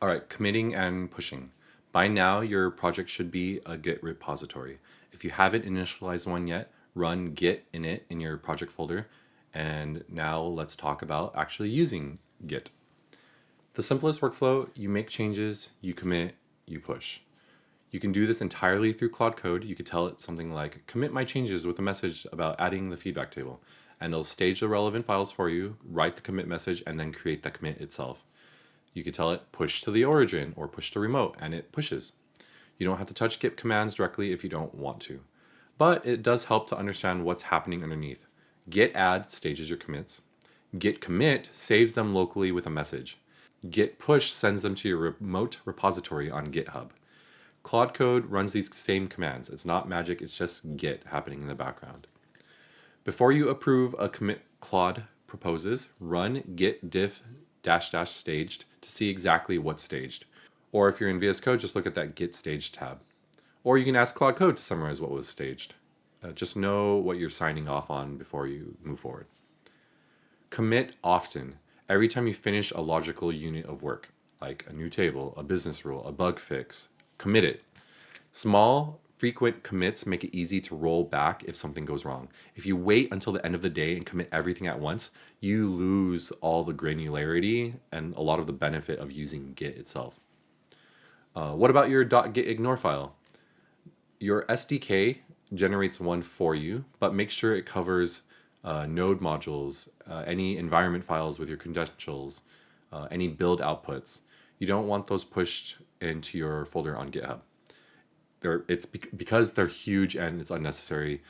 All right, committing and pushing. By now, your project should be a Git repository. If you haven't initialized one yet, run git init in your project folder. And now let's talk about actually using Git. The simplest workflow, you make changes, you commit, you push. You can do this entirely through Claude Code. You could tell it something like, commit my changes with a message about adding the feedback table. And it'll stage the relevant files for you, write the commit message, and then create the commit itself. You could tell it push to the origin or push to remote, and it pushes. You don't have to touch Git commands directly if you don't want to. But it does help to understand what's happening underneath. Git add stages your commits. Git commit saves them locally with a message. Git push sends them to your remote repository on GitHub. Claude Code runs these same commands. It's not magic, it's just Git happening in the background. Before you approve a commit Claude proposes, run git diff -- staged to see exactly what's staged. Or if you're in VS Code, just look at that Git Staged tab. Or you can ask Claude Code to summarize what was staged. Just know what you're signing off on before you move forward. Commit often. Every time you finish a logical unit of work, like a new table, a business rule, a bug fix, commit it. Small, frequent commits make it easy to roll back if something goes wrong. If you wait until the end of the day and commit everything at once, you lose all the granularity and a lot of the benefit of using Git itself. What about your .gitignore file? Your SDK generates one for you, but make sure it covers node modules, any environment files with your credentials, any build outputs. You don't want those pushed into your folder on GitHub. Because they're huge and it's unnecessary.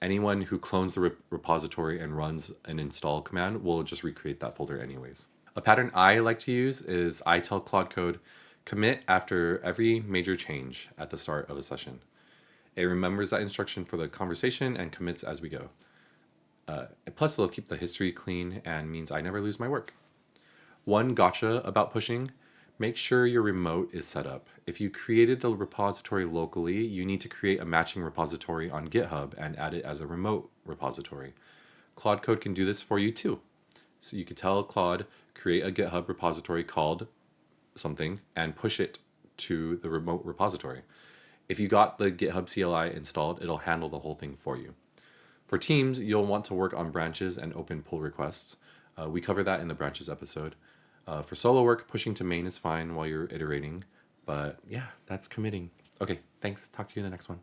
Anyone who clones the repository and runs an install command will just recreate that folder anyways. A pattern I like to use is I tell Claude Code, commit after every major change at the start of a session. It remembers that instruction for the conversation and commits as we go. Plus, it'll keep the history clean and means I never lose my work. One gotcha about pushing, make sure your remote is set up. If you created the repository locally, you need to create a matching repository on GitHub and add it as a remote repository. Claude Code can do this for you too. So you could tell Claude, create a GitHub repository called something and push it to the remote repository. If you got the GitHub CLI installed, it'll handle the whole thing for you. For teams, you'll want to work on branches and open pull requests. We cover that in the branches episode. For solo work, pushing to main is fine while you're iterating. But yeah, that's committing. Okay, thanks. Talk to you in the next one.